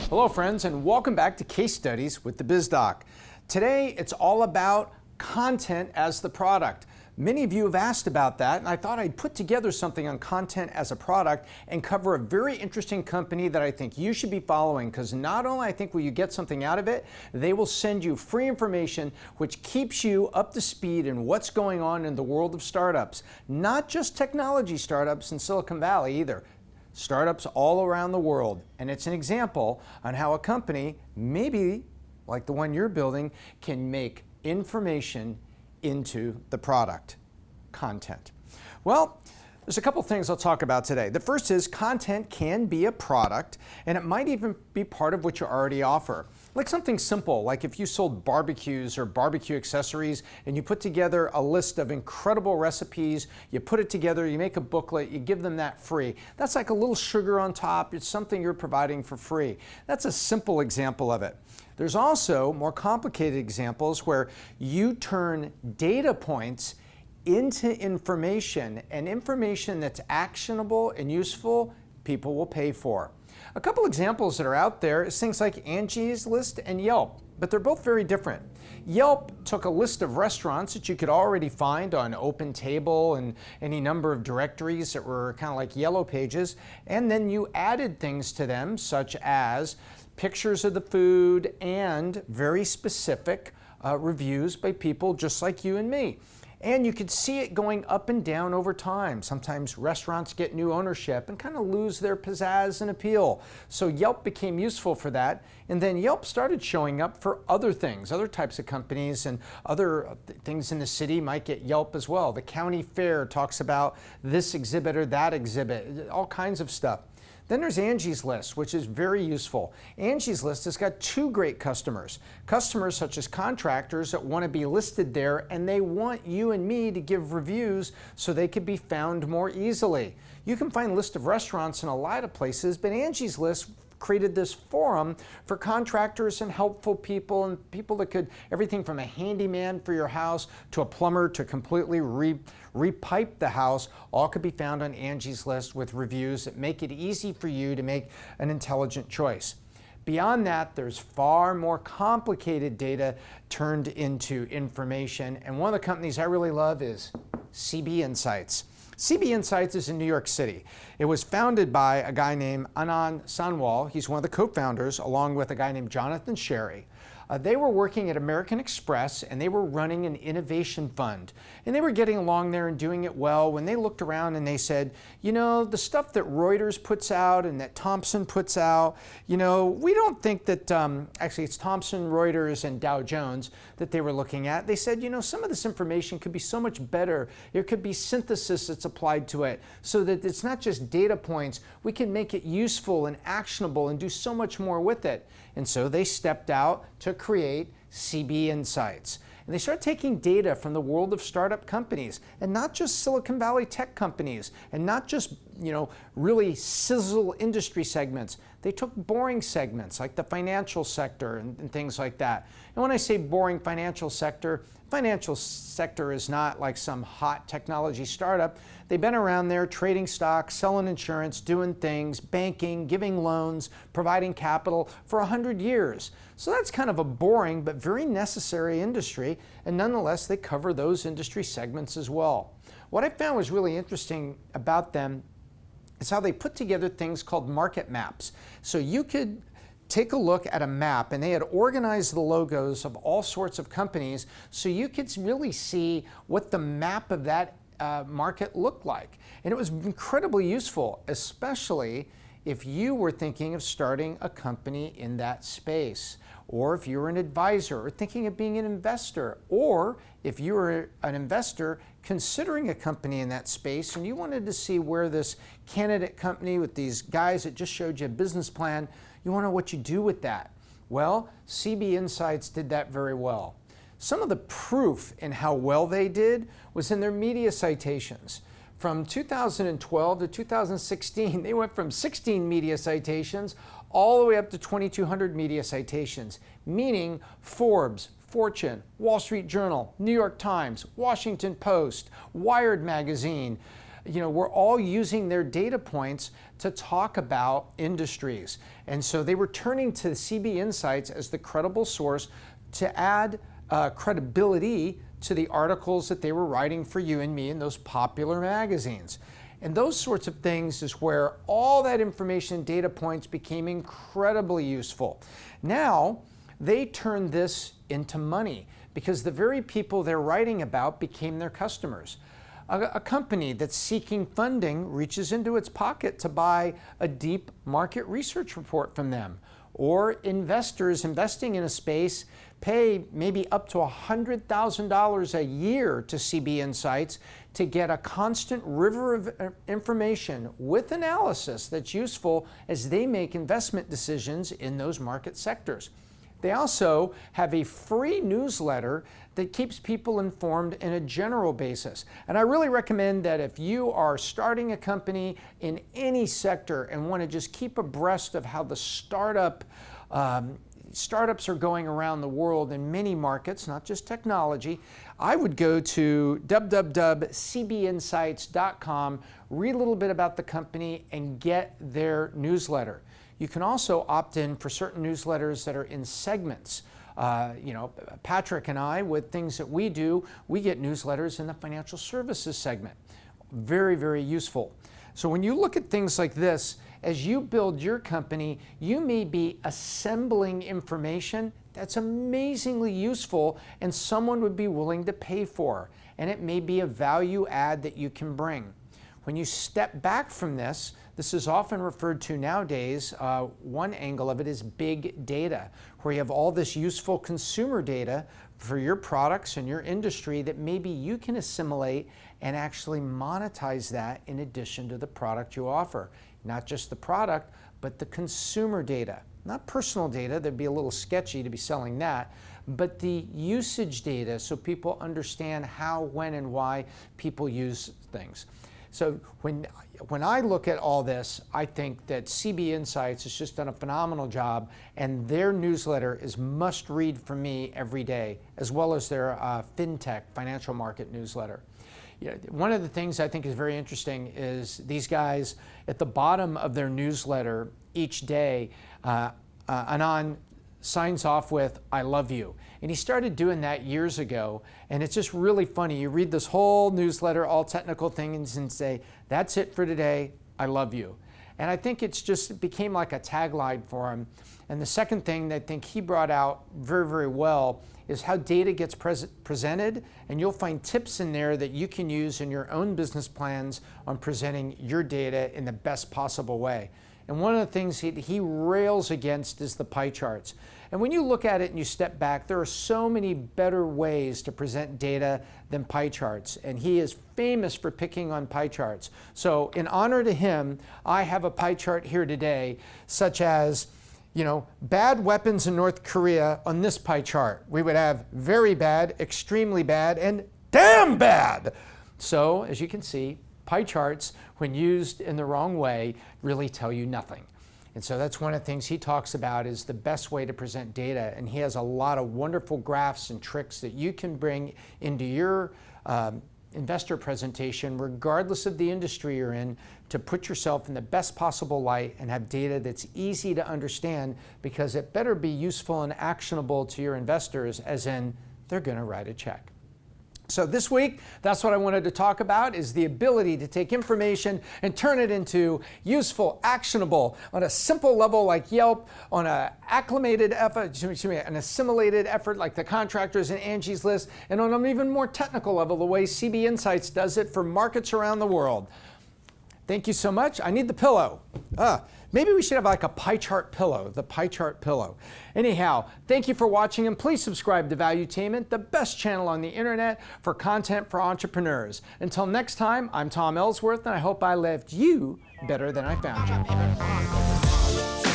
Hello friends, and welcome back to Case Studies with the Biz Doc. Today it's all about content as the product. Many of you have asked about that, and I thought I'd put together something on content as a product and cover a very interesting company that I think you should be following, because not only I think will you get something out of it, they will send you free information which keeps you up to speed in what's going on in the world of startups. Not just technology startups in Silicon Valley either. Startups all around the world, and it's an example on how a company, maybe like the one you're building, can make information into the product, content. Well, there's a couple things I'll talk about today. The first is content can be a product, and it might even be part of what you already offer. Like something simple, like if you sold barbecues or barbecue accessories and you put together a list of incredible recipes, you put it together, you make a booklet, you give them that free. That's like a little sugar on top. It's something you're providing for free. That's a simple example of it. There's also more complicated examples where you turn data points into information, and information that's actionable and useful, people will pay for. A couple examples that are out there is things like Angie's List and Yelp, but they're both very different. Yelp took a list of restaurants that you could already find on OpenTable and any number of directories that were kind of like yellow pages, and then you added things to them such as pictures of the food and very specific reviews by people just like you and me. And you could see it going up and down over time. Sometimes restaurants get new ownership and kind of lose their pizzazz and appeal. So Yelp became useful for that. And then Yelp started showing up for other things. Other types of companies and other things in the city might get Yelp as well. The county fair talks about this exhibit or that exhibit, all kinds of stuff. Then there's Angie's List, which is very useful. Angie's List has got two great customers. Customers such as contractors that want to be listed there, and they want you and me to give reviews so they could be found more easily. You can find a list of restaurants in a lot of places, but Angie's List created this forum for contractors and helpful people and people that could, everything from a handyman for your house to a plumber to completely repipe the house, all could be found on Angie's List with reviews that make it easy for you to make an intelligent choice. Beyond that, there's far more complicated data turned into information, and one of the companies I really love is CB Insights. CB Insights is in New York City. It was founded by a guy named Anand Sanwal. He's one of the co-founders, along with a guy named Jonathan Sherry. They were working at American Express, and they were running an innovation fund. And they were getting along there and doing it well when they looked around and they said, you know, the stuff that Reuters puts out and that Thomson puts out, you know, we don't think that, actually it's Thomson, Reuters, and Dow Jones that they were looking at. They said, you know, some of this information could be so much better. There could be synthesis that's applied to it so that it's not just data points. We can make it useful and actionable and do so much more with it. And so they stepped out to create CB Insights. And they started taking data from the world of startup companies, and not just Silicon Valley tech companies, and not just, you know, really sizzle industry segments. They took boring segments like the financial sector and things like that. And when I say boring financial sector is not like some hot technology startup. They've been around there trading stocks, selling insurance, doing things, banking, giving loans, providing capital for 100 years. So that's kind of a boring but very necessary industry, and nonetheless they cover those industry segments as well. What I found was really interesting about them is how they put together things called market maps. So you could take a look at a map, and they had organized the logos of all sorts of companies so you could really see what the map of that market looked like. And it was incredibly useful, especially if you were thinking of starting a company in that space, or if you were an advisor or thinking of being an investor, or if you were an investor considering a company in that space and you wanted to see where this candidate company with these guys that just showed you a business plan, you want to know what you do with that. Well, CB Insights did that very well. Some of the proof in how well they did was in their media citations. From 2012 to 2016, they went from 16 media citations all the way up to 2,200 media citations, meaning Forbes, Fortune, Wall Street Journal, New York Times, Washington Post, Wired Magazine, were all using their data points to talk about industries. And so they were turning to CB Insights as the credible source to add credibility to the articles that they were writing for you and me in those popular magazines. And those sorts of things is where all that information and data points became incredibly useful. Now, they turned this into money because the very people they're writing about became their customers. A company that's seeking funding reaches into its pocket to buy a deep market research report from them. Or investors investing in a space pay maybe up to $100,000 a year to CB Insights to get a constant river of information with analysis that's useful as they make investment decisions in those market sectors. They also have a free newsletter that keeps people informed in a general basis. And I really recommend that if you are starting a company in any sector and want to just keep abreast of how the startups are going around the world in many markets, not just technology, I would go to www.cbinsights.com, read a little bit about the company, and get their newsletter. You can also opt in for certain newsletters that are in segments. Patrick and I, with things that we do, we get newsletters in the financial services segment. Very, very useful. So when you look at things like this, as you build your company, you may be assembling information that's amazingly useful and someone would be willing to pay for. And it may be a value add that you can bring. When you step back from this, this is often referred to nowadays, one angle of it is big data, where you have all this useful consumer data for your products and your industry that maybe you can assimilate and actually monetize that in addition to the product you offer. Not just the product, but the consumer data. Not personal data, that'd be a little sketchy to be selling that, but the usage data so people understand how, when, and why people use things. So when I look at all this, I think that CB Insights has just done a phenomenal job, and their newsletter is must read for me every day, as well as their FinTech, financial market newsletter. One of the things I think is very interesting is these guys at the bottom of their newsletter each day, Anand signs off with, "I love you." And he started doing that years ago, and it's just really funny. You read this whole newsletter, all technical things, and say, "That's it for today, I love you." And I think it became like a tagline for him. And the second thing that I think he brought out very, very well is how data gets presented, and you'll find tips in there that you can use in your own business plans on presenting your data in the best possible way. And one of the things he rails against is the pie charts. And when you look at it and you step back, there are so many better ways to present data than pie charts. And he is famous for picking on pie charts. So in honor to him, I have a pie chart here today, such as, bad weapons in North Korea on this pie chart. We would have very bad, extremely bad, and damn bad. So as you can see, pie charts, when used in the wrong way, really tell you nothing. And so that's one of the things he talks about is the best way to present data. And he has a lot of wonderful graphs and tricks that you can bring into your investor presentation, regardless of the industry you're in, to put yourself in the best possible light and have data that's easy to understand, because it better be useful and actionable to your investors, as in they're going to write a check. So this week, that's what I wanted to talk about, is the ability to take information and turn it into useful, actionable, on a simple level like Yelp, on an assimilated effort like the contractors in Angie's List, and on an even more technical level, the way CB Insights does it for markets around the world. Thank you so much. I need the pillow. Maybe we should have like a pie chart pillow, the pie chart pillow. Anyhow, thank you for watching, and please subscribe to Valuetainment, the best channel on the internet for content for entrepreneurs. Until next time, I'm Tom Ellsworth, and I hope I left you better than I found you.